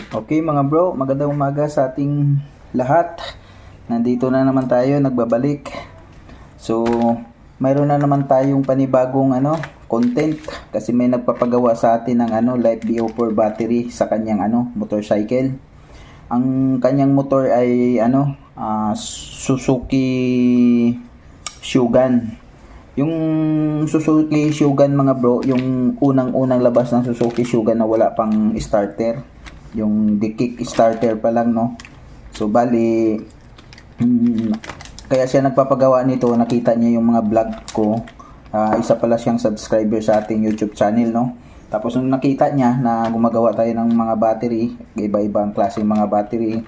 Okay mga bro, magandang umaga sa ating lahat. Nandito na naman tayo, nagbabalik. So, mayroon na naman tayong panibagong content kasi may nagpapagawa sa atin ng Life BO4 battery sa kanyang motorcycle. Ang kanyang motor ay Suzuki Shogun. Yung Suzuki Shogun mga bro, yung unang-unang labas ng Suzuki Shogun na wala pang starter. Yung kick starter pa lang, no? So bali kaya siya nagpapagawa nito. Nakita niya yung mga vlog ko. Isa pala siyang subscriber sa ating YouTube channel, no? Tapos nung nakita niya na gumagawa tayo ng mga battery, iba-ibang klaseng mga battery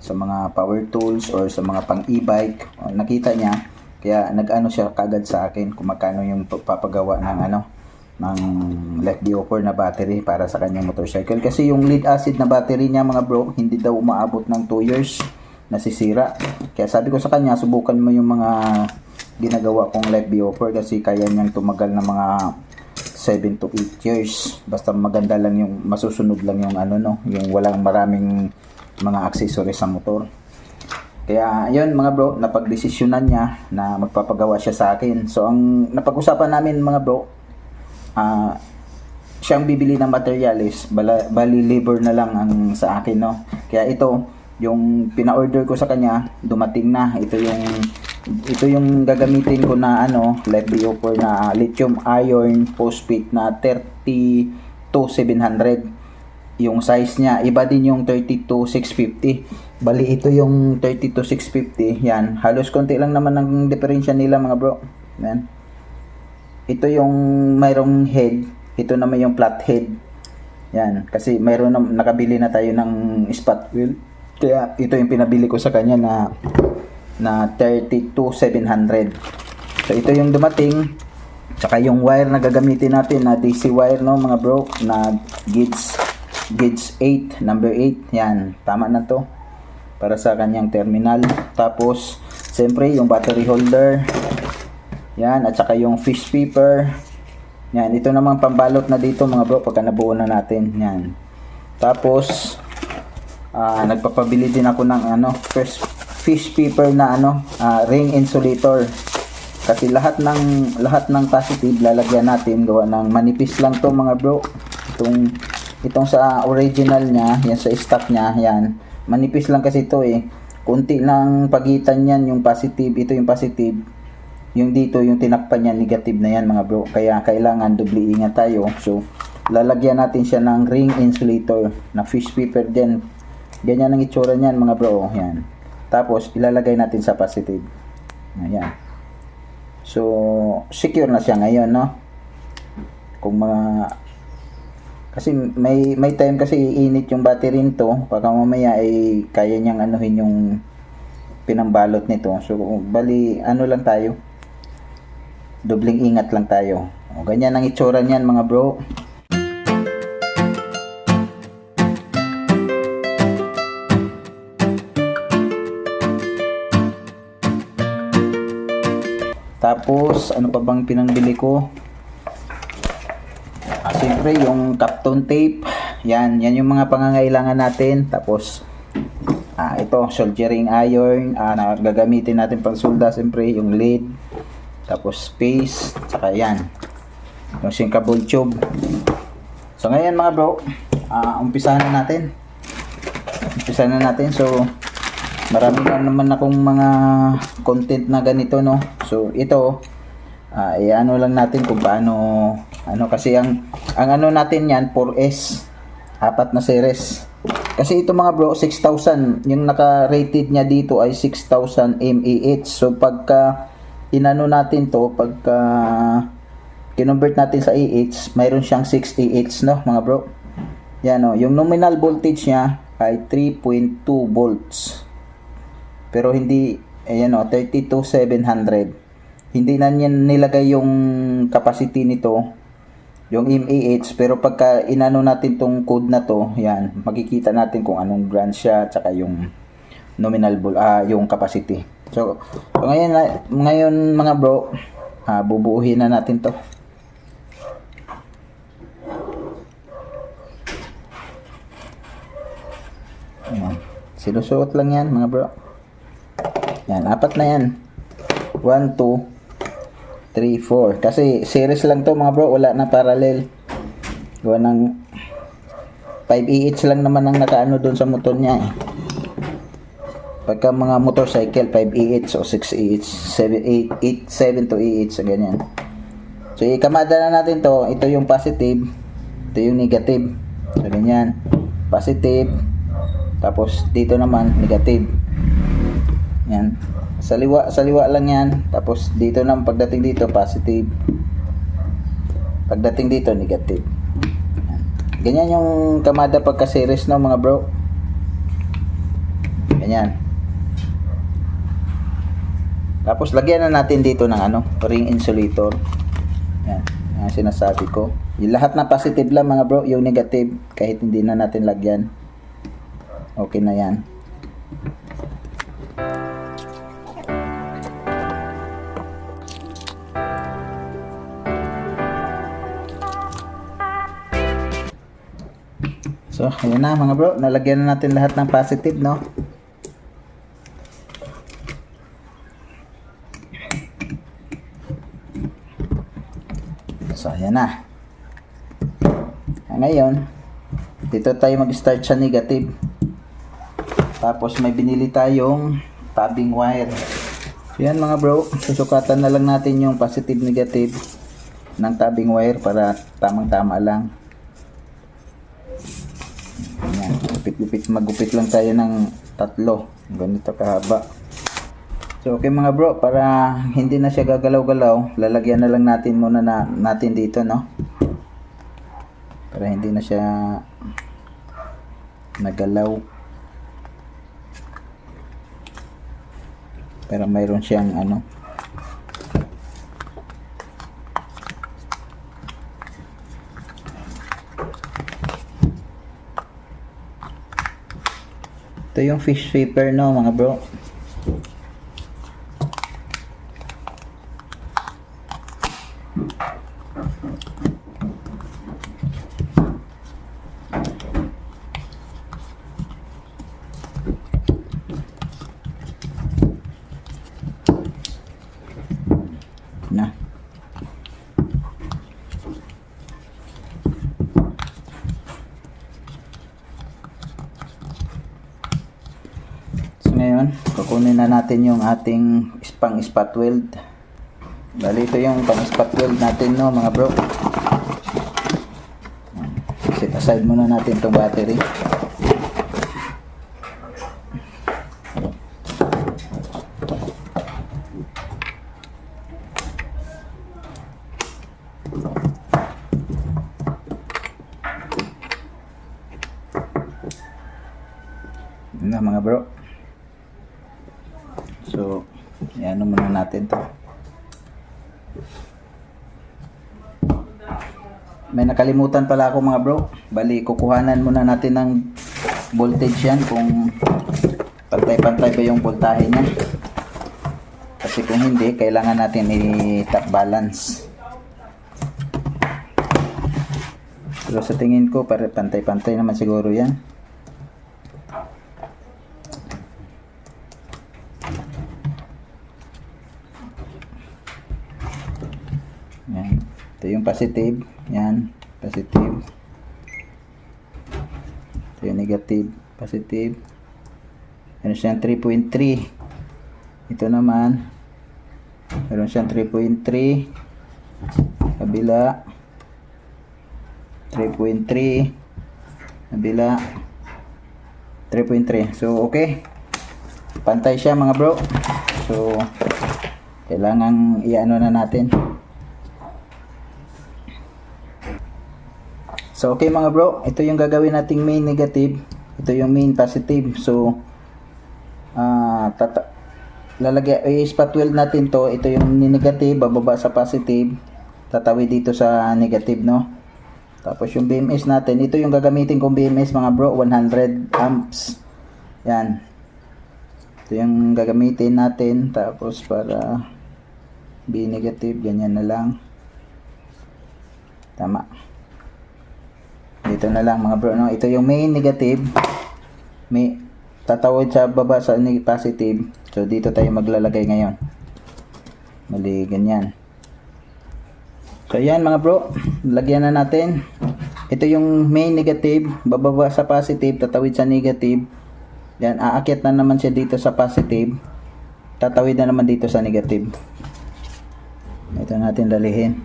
sa mga power tools or sa mga pang e-bike, nakita niya, kaya nag-ano siya kagad sa akin kung magkano yung papagawa ng Life BO4 na battery para sa kanyang motorcycle. Kasi yung lead acid na battery niya mga bro, hindi daw umaabot ng 2 years nasisira. Kaya sabi ko sa kanya, subukan mo yung mga ginagawa kong Life BO4 kasi kaya niyang tumagal na mga 7 to 8 years. Basta maganda lang yung masusunod lang yung yung walang maraming mga accessories sa motor. Kaya yun mga bro, napagdesisyonan niya na magpapagawa siya sa akin. So ang napag-usapan namin mga bro, siyang bibili ng materials, bali labor na lang ang sa akin, no? Kaya ito, yung pina-order ko sa kanya, dumating na. Ito yung gagamitin ko na Life BO4 na lithium iron phosphate na 32,700. Yung size niya, iba din yung 32,650. Bali ito yung 32,650. Yan, halos konti lang naman ang diferensya nila mga bro. Yan. Ito yung mayroong head, ito naman yung flat head. Yan, kasi mayroon na, nakabili na tayo ng spot wheel. Kaya ito yung pinabili ko sa kanya na 32,700. So ito yung dumating. Tsaka yung wire na gagamitin natin na DC wire, no mga bro, na gauge 8, number 8. Yan, tama na to para sa kanyang terminal. Tapos siyempre yung battery holder. Yan, at saka yung fish paper. Yan, ito naman pambalot na dito mga bro pagka nabuo na natin. Yan. Tapos nagpapabili din ako ng first fish paper na ring insulator. Kasi lahat ng positive lalagyan natin gawa ng manipis lang to mga bro. Itong sa original niya, yan sa stock niya, yan. Manipis lang kasi ito eh. Kunti lang pagitan yan yung positive, ito yung positive. Yung dito, yung tinakpan niya, negative na yan mga bro. Kaya kailangan doble ingat tayo. So, lalagyan natin siya ng ring insulator na fish paper din. Ganyan ang itsura niyan mga bro. Yan. Tapos, ilalagay natin sa positive. Ayan. So, secure na siya ngayon, no? Kung kasi may time kasi iinit yung battery nito. Baka mamaya ay kaya niyang anuhin yung pinambalot nito. So, bali, lang tayo. Dobling ingat lang tayo. Ganyan ang itsura niyan mga bro. Tapos ano pa bang pinangbili ko? Siyempre yung Kapton tape. Yan yung mga pangangailangan natin. Tapos ito soldering iron na gagamitin natin pang solda. Siyempre yung lead. Tapos space, saka yan yung sinkable tube. So ngayon mga bro, umpisahan na natin. So marami na naman akong mga content na ganito, no. So ito lang natin kung paano kasi ang natin yan 4S, 4 na series. Kasi ito mga bro 6,000, yung naka rated niya dito ay 6,000 mAh. So pagka natin to, pagka kinonvert natin sa AH, mayroon siyang 60H, no mga bro. Yan, no, yung nominal voltage niya ay 3.2 volts. Pero hindi, ayan, no, 32,700. Hindi na niya nilagay yung capacity nito, yung mAh, pero pagka natin tong code na to, yan, makikita natin kung anong brand siya, tsaka yung nominal yung capacity. So ngayon mga bro, bubuuhin na natin to. Ayan. Sinusuot lang yan mga bro. Yan, 4 na yan. 1, 2, 3, 4. Kasi series lang to mga bro, wala na parallel. Gawa ng 5 lang naman ang nakaano doon sa motor niya eh. Pagka mga motorcycle 5 o 6 7 to 8 so ganyan. So ikamada na natin to, ito yung positive, ito yung negative. So ganyan. Positive, tapos dito naman negative. Yan. Sa liwa lang yan. Tapos dito naman pagdating dito positive. Pagdating dito negative. Yan. Ganyan yung kamada pagka series no mga bro. Ganyan. Tapos lagyan na natin dito ng ring insulator. Yan, ang sinasabi ko. Yung lahat na positive lang mga bro, yung negative kahit hindi na natin lagyan. Okay na yan. So, ayan na mga bro, nalagyan na natin lahat ng positive, no? So, ayan na. Ngayon, dito tayo mag-start sa negative. Tapos, may binili tayong tabbing wire. So, yan mga bro. Susukatan na lang natin yung positive-negative ng tabbing wire para tamang-tama lang. Ayan. Magupit lang tayo ng 3. Ganito kahaba. So, okay mga bro, para hindi na siya gagalaw-galaw, lalagyan na lang natin muna natin dito, no? Para hindi na siya nagalaw. Para mayroon siyang ito yung fish sweeper, no mga bro. Na. So ngayon, kukunin na natin yung ating pang spot weld. Bali ito yung pang spot weld natin, no mga bro. Set aside muna natin itong battery. Na mga bro. So, yan muna natin to. May nakalimutan pala ako mga bro. Bali, kukuhanan muna natin ng voltage yan kung pantay-pantay ba yung voltahe niya. Kasi kung hindi, kailangan natin i-top balance. Pero sa tingin ko, pantay-pantay naman siguro yan. Yan. Ito yung positive. Yan. Positive. Ito yung negative. Positive. Meron siyang 3.3. Ito naman. Meron siyang 3.3. Kabila. 3.3. Kabila. 3.3. So, okay. Pantay siya mga bro. So, kailangan i-ano na natin. So, okay mga bro, ito yung gagawin nating main negative, ito yung main positive. So, spot weld natin to, ito yung negative, bababa sa positive, tatawid dito sa negative, no? Tapos yung BMS natin, ito yung gagamitin kong BMS mga bro, 100 amps. Yan. Ito yung gagamitin natin, tapos para B negative, ganyan na lang. Tama. Dito na lang mga bro, no? Ito yung main negative. may tatawid sa baba sa positive. So dito tayo maglalagay ngayon. Mali ganyan. So yan mga bro, lagyan na natin. Ito yung main negative, bababa sa positive, tatawid sa negative. Yan, aakyat na naman siya dito sa positive. Tatawid na naman dito sa negative. Ito natin dalihin.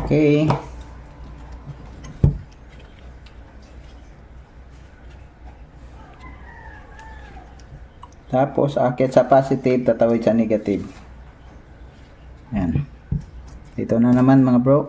Okay. Tapos aakyat sa positive, tatawid sa negative. Yan. Dito na naman mga bro.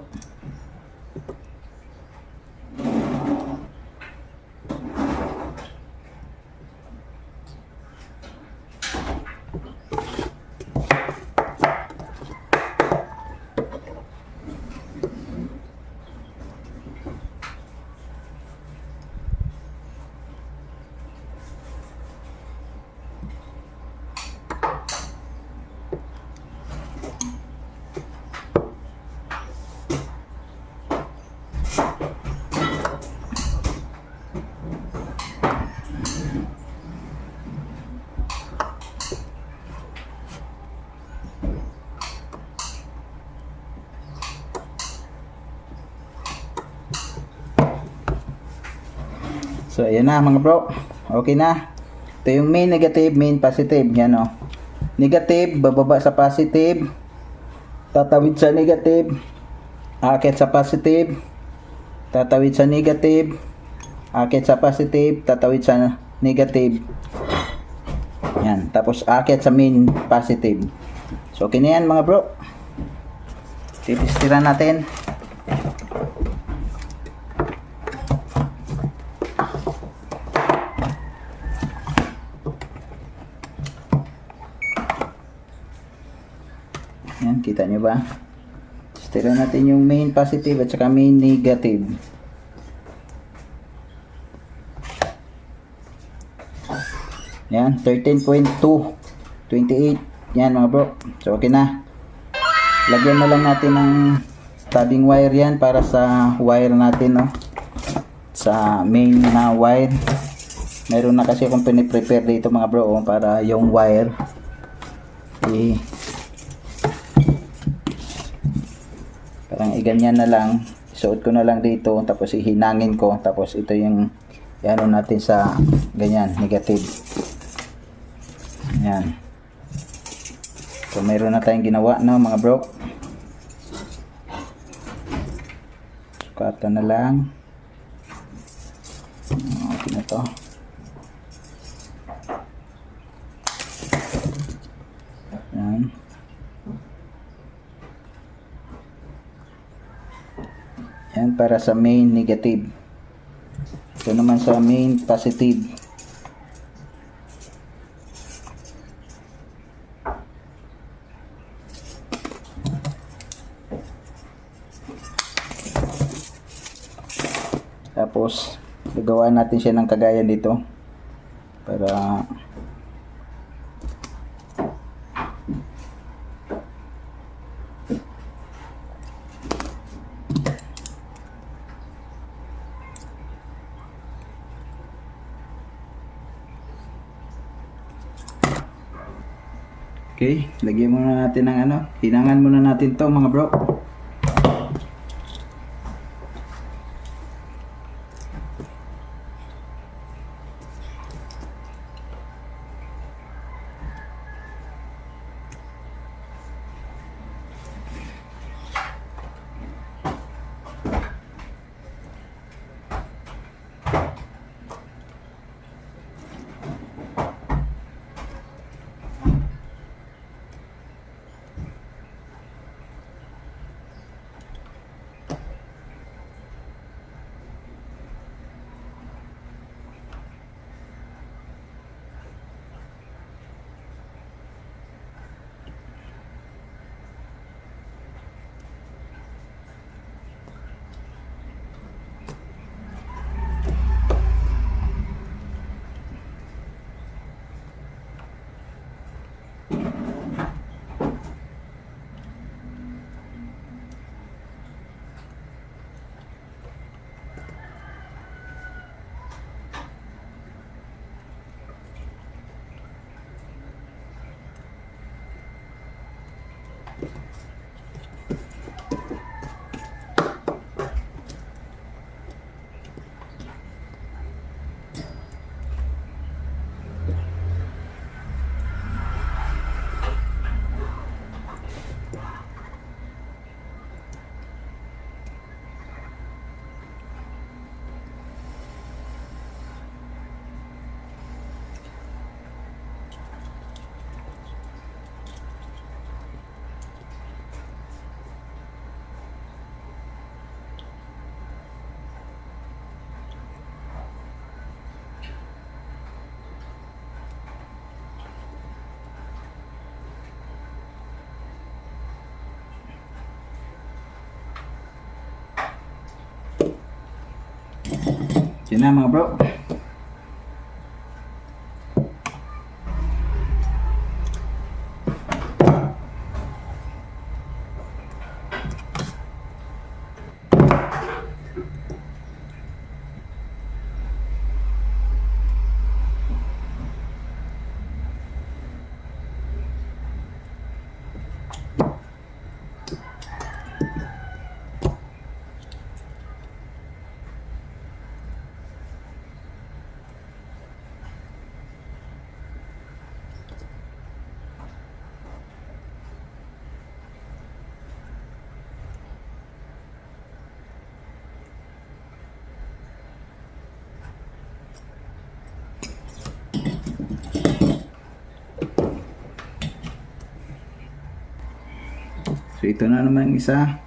So ayan na mga bro. Okay na. Ito yung main negative, main positive. Yan o. Negative, bababa sa positive. Tatawid sa negative. Aakyat sa positive. Tatawid sa negative. Aakyat sa positive. Tatawid sa negative. Yan. Tapos aakyat sa main positive. So okay na yan mga bro. Titistiran natin. Yan, kita nyo ba? Tira natin yung main positive at saka main negative. Yan, 13.2 28. Yan mga bro. So okay na. Lagyan na lang natin ng stubbing wire yan para sa wire natin, no? Sa main na wire. Meron na kasi akong piniprepare dito mga bro, para yung wire parang iganyan na lang, isuot ko na lang dito, tapos ihinangin ko, tapos ito yung ano natin sa ganyan, negative. Yan. So mayroon na tayong ginawa, no mga bro. Sukatan na lang. Okay na to. Yan. Yan para sa main negative. Ito naman sa main positive. Tapos gagawa natin siya ng kagayan dito para okay, lagyan muna natin ng ano, hinangan muna natin to mga bro. Yun na mga bro. So ito na naman yung isa.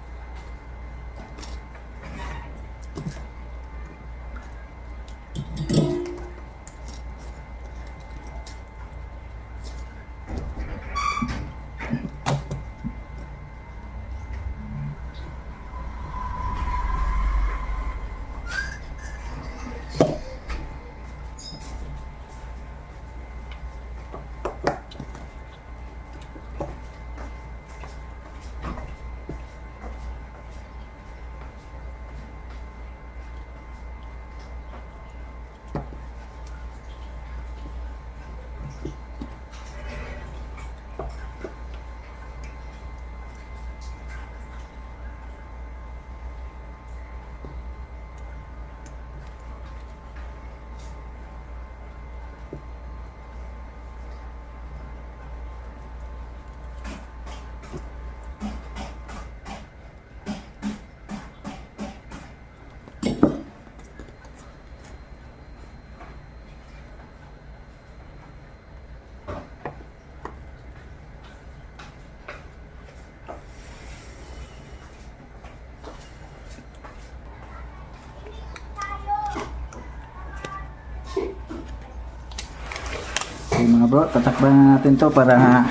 Okay mga bro, tatakpan na natin to para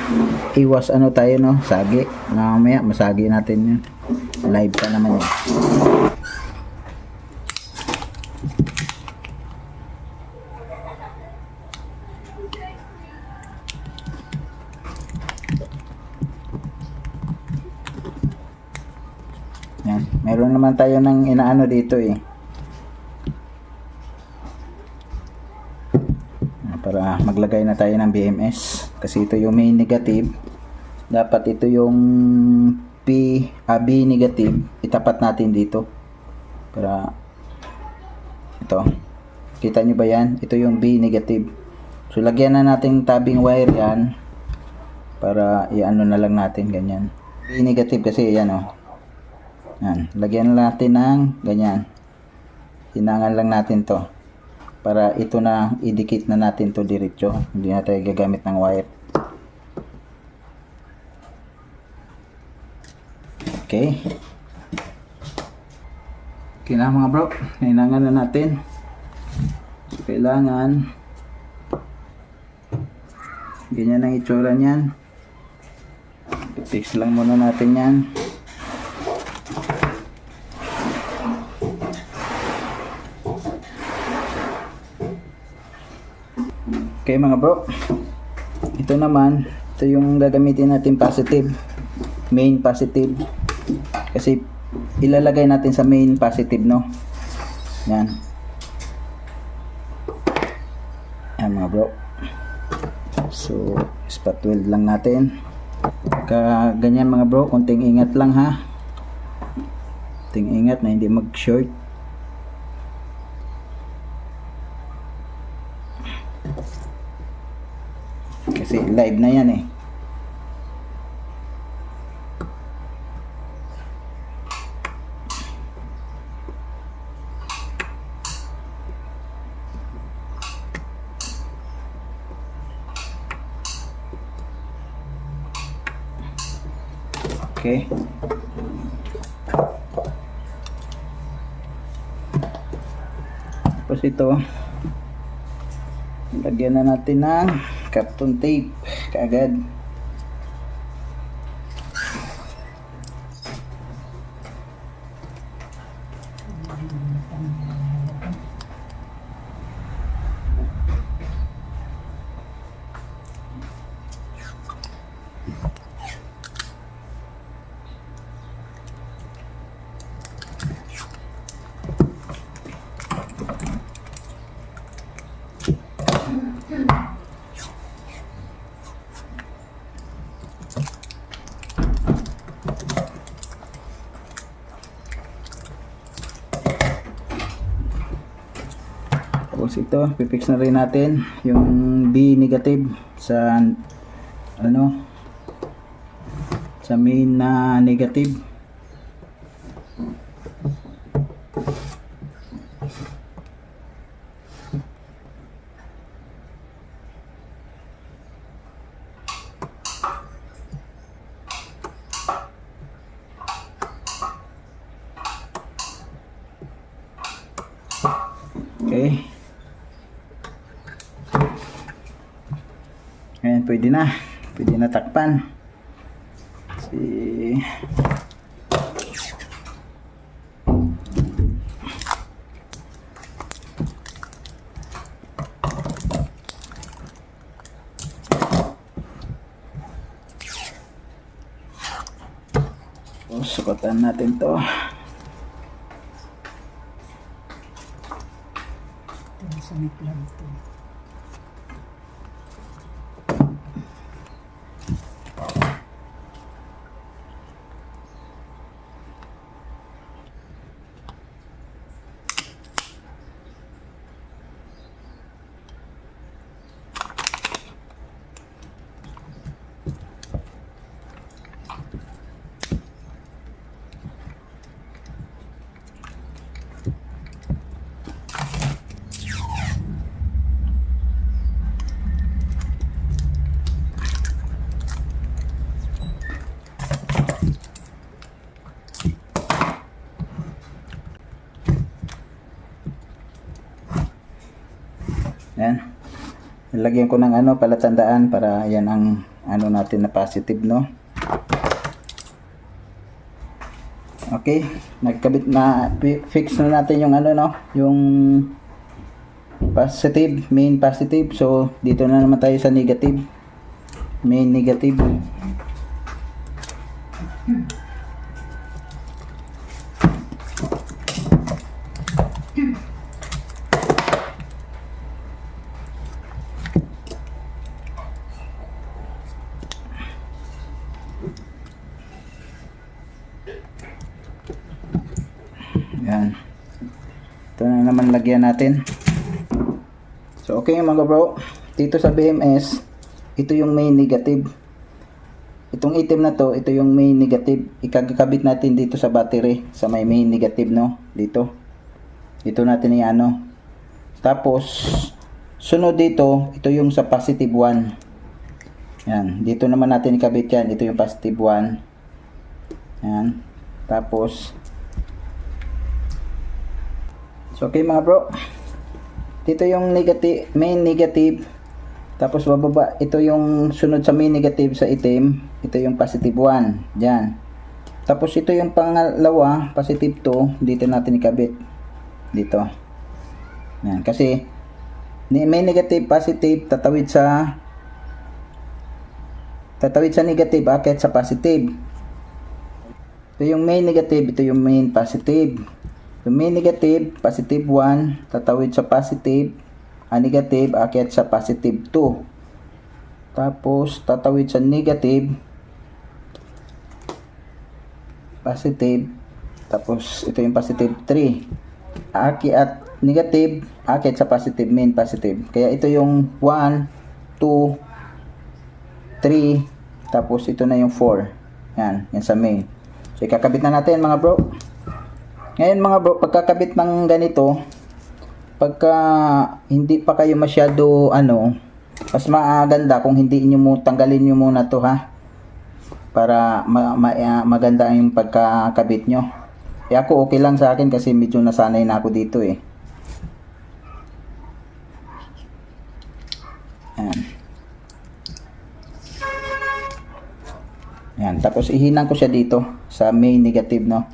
iwas ano tayo no, sagi. Mamaya masagi natin yun. Live pa naman yun. Yan, meron naman tayo ng inaano dito eh. Para maglagay na tayo ng BMS kasi ito yung main negative, dapat ito yung B negative itapat natin dito para ito, kita nyo ba yan, ito yung B negative. So lagyan na natin tabing wire yan para iano na lang natin ganyan. B negative kasi yan o, yan, lagyan natin ng ganyan, hinangan lang natin to para ito na idikit na natin to diretso, hindi na tayo gagamit ng wire. Okay, okay na mga bro, hinangan na natin. So, kailangan ganyan ang itsura niyan. Fix lang muna natin yan. Okay mga bro, ito naman, ito yung gagamitin natin positive, main positive, kasi ilalagay natin sa main positive no, yan, yan mga bro. So spot weld lang natin Ganyan mga bro, konting ingat lang ha. Konting ingat na hindi mag-short. Kasi live na yan eh. Okay. Tapos ito, lagyan na natin ng Kapton tape kaagad. Tapos ito, pipix na rin natin yung B negative sa sa main na negative. Okay. Ayan, pwede na takpan. Sukatan natin to. Sumit lang ito. Yan. Nilagyan ko ng palatandaan para yan ang natin na positive, no? Okay, nagkabit na, fix na natin yung yung positive, main positive. So dito na naman tayo sa negative, main negative. Yan. Ito na naman lagyan natin. So okay mga bro, dito sa BMS, ito yung main negative. Itong item na to, ito yung main negative. Ikakabit natin dito sa battery, sa may main negative, no? Dito. Dito natin i-ano. Tapos sunod dito, ito yung sa positive 1. Yan, dito naman natin ikabit yan. Ito yung positive 1. Yan. Tapos so okay mga bro, dito yung negative, main negative, tapos bababa ito yung sunod sa main negative sa itim, ito yung positive 1 dyan. Tapos ito yung pangalawa, positive 2, dito natin ikabit dito. Yan, kasi main negative, positive, tatawid sa negative, akit sa positive. Ito yung main negative, ito yung main positive. Yung main negative, positive 1, tatawid sa positive, negative, akyat sa positive 2. Tapos, tatawid sa negative, positive, tapos ito yung positive 3. Aki at negative, akit sa positive, main positive. Kaya ito yung 1, 2, 3, tapos ito na yung 4. Yan sa main. So ikakabit na natin mga bro. Ngayon mga bro, pagkakabit ng ganito, pagka hindi pa kayo masyado mas maganda kung hindi niyo mo tanggalin niyo muna to ha. Para maganda yung pagkakabit nyo. Eh ako okay lang sa akin kasi medyo nasanay na ako dito eh. Yan. Yan. Tapos ihinang ko siya dito sa main negative, no.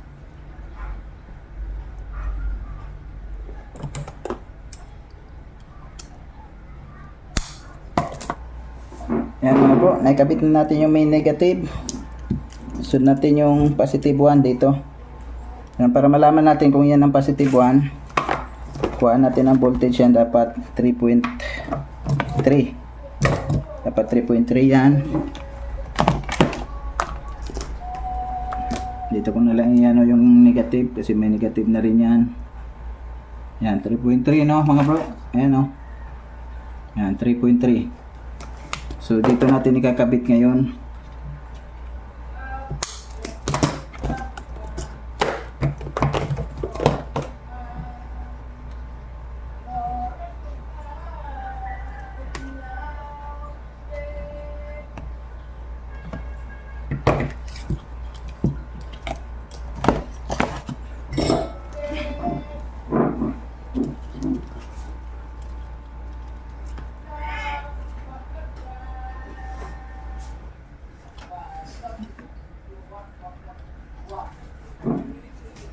Yan mga bro, naikabit na natin yung main negative. Sunod natin yung positive 1 dito. Yan, para malaman natin kung yan ang positive 1, kuha natin ang voltage yan, dapat 3.3. Dapat 3.3 yan. Dito ko na lang yung negative kasi may negative na rin yan. Yan, 3.3 no mga bro. Ayan no. Yan, 3.3. So dito natin ikakabit ngayon.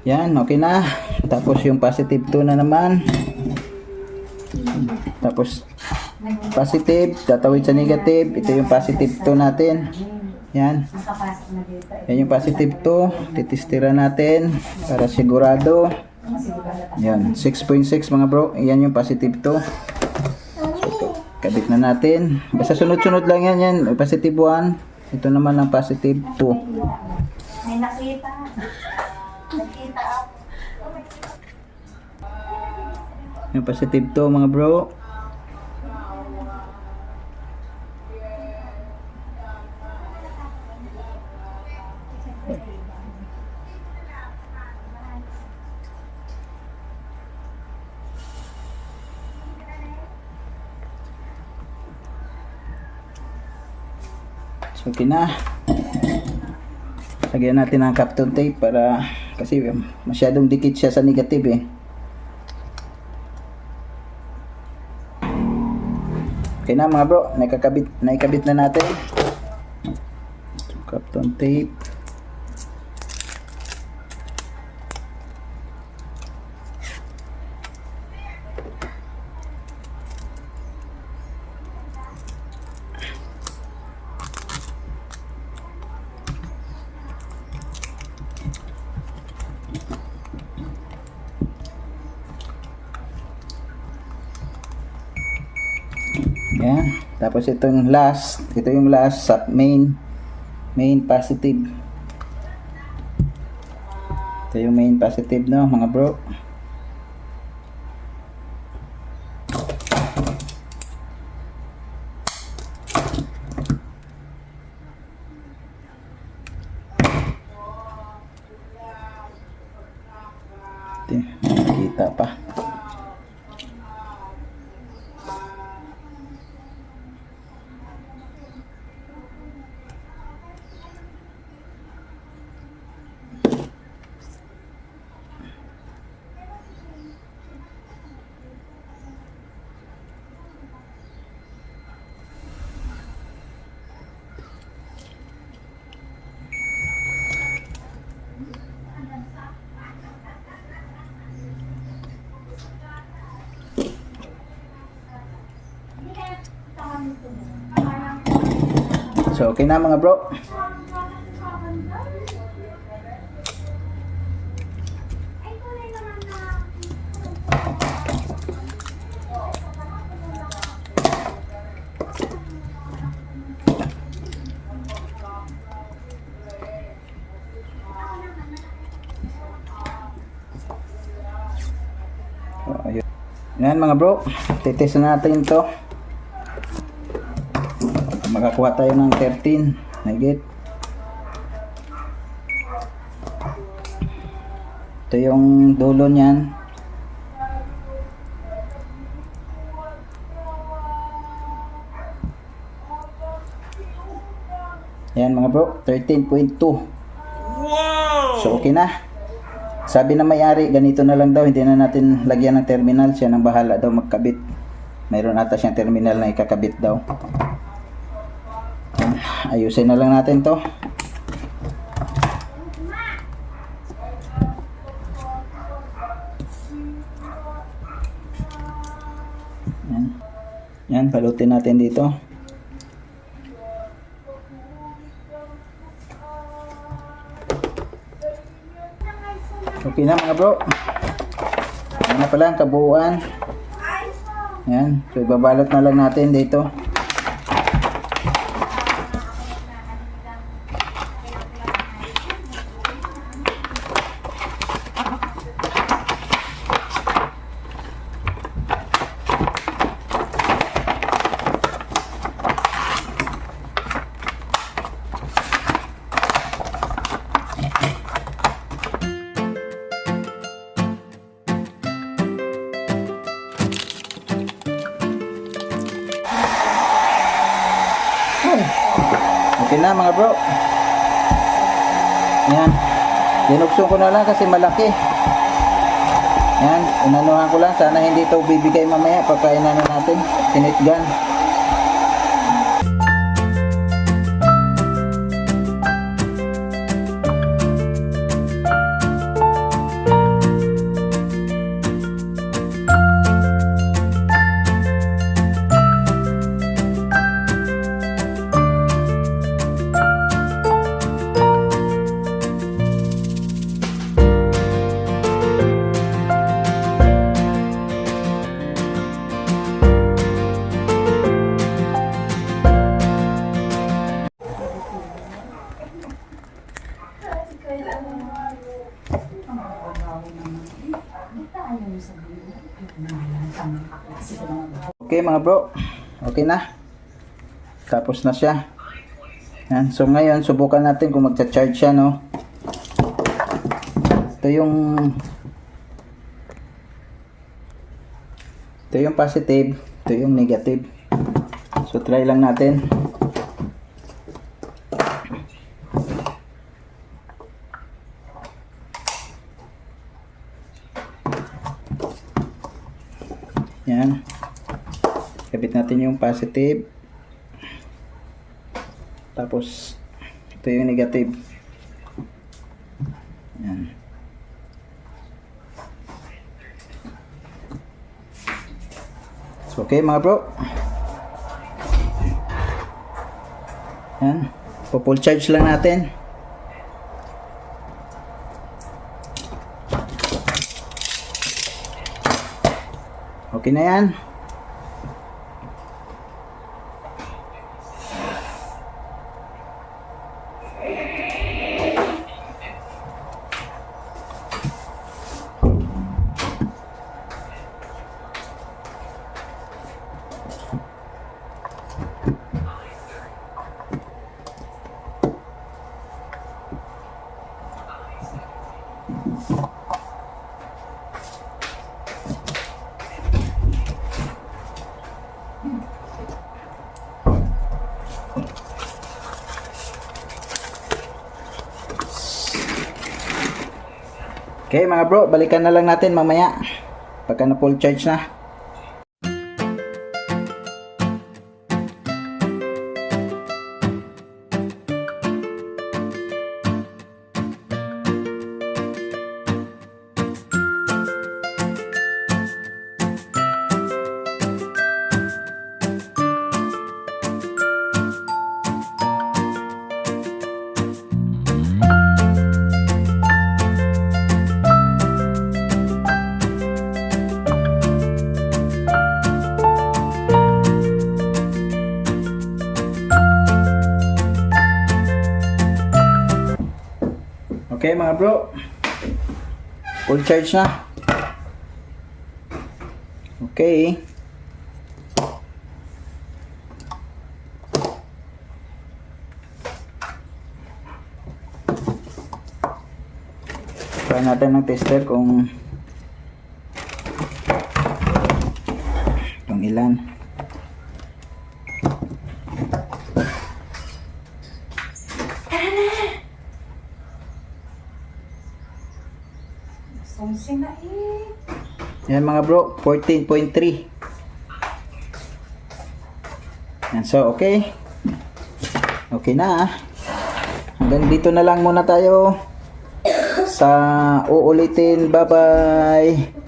Yan, okay na. Tapos yung positive 2 na naman. Tapos positive, tatawid sa negative. Ito yung positive 2 natin. Yan. Yan yung positive 2. Titistira natin para sigurado. Yan, 6.6 mga bro. Yan yung positive 2. Kabit na natin. Basta sunod-sunod lang yan. Yan, positive 1. Ito naman ang positive 2. May nakita. Nakita ako. Yung positive 2 mga bro. So okay na. Lagyan natin ang Kapton tape para kasi masyadong dikit siya sa negative eh. Okay na mga bro, naikabit na natin. So, Kapton tape. Yan. Tapos ito yung last sa main positive. Ito yung main positive no mga bro. Kita pa. So okay na mga bro. Yan mga bro, titest na natin to. Makakuha tayo ng 13. Nagit. Ito yung dulo niyan. Yan mga bro, 13.2. Wow! So okay na. Sabi na may-ari, ganito na lang daw, hindi na natin lagyan ng terminal, siya nang bahala daw magkabit. Mayroon ata siyang terminal na ikakabit daw. Ayusin na lang natin to. Yan. Yan, balutin natin dito. Okay na mga bro. Yan na pala ang kabuuan. Yan. So ibabalot na lang natin dito. Okay na mga bro. Yan. Dinukso ko na lang kasi malaki. Yan. Inanuhan ko lang. Sana hindi ito bibigay mamaya. Pagkainan na natin. Tinitgan. Okay mga bro, okay na. Tapos na siya. Yan. So ngayon, subukan natin kung magcha-charge siya, no. Ito yung positive, ito yung negative. So try lang natin. Yan. Kabit natin yung positive. Tapos ito yung negative. Yan. So okay mga bro. Yan. Full charge lang natin. Okay na yan. Okay mga bro, balikan na lang natin mamaya pagka na full charge na. Okay mga bro, full charge na. Okay. Try natin ng tester kung ilan. Sumsi na eh. Yan mga bro, 14.3. Yan, so okay. Okay na. Hanggang dito na lang muna tayo. Sa uulitin. Bye-bye.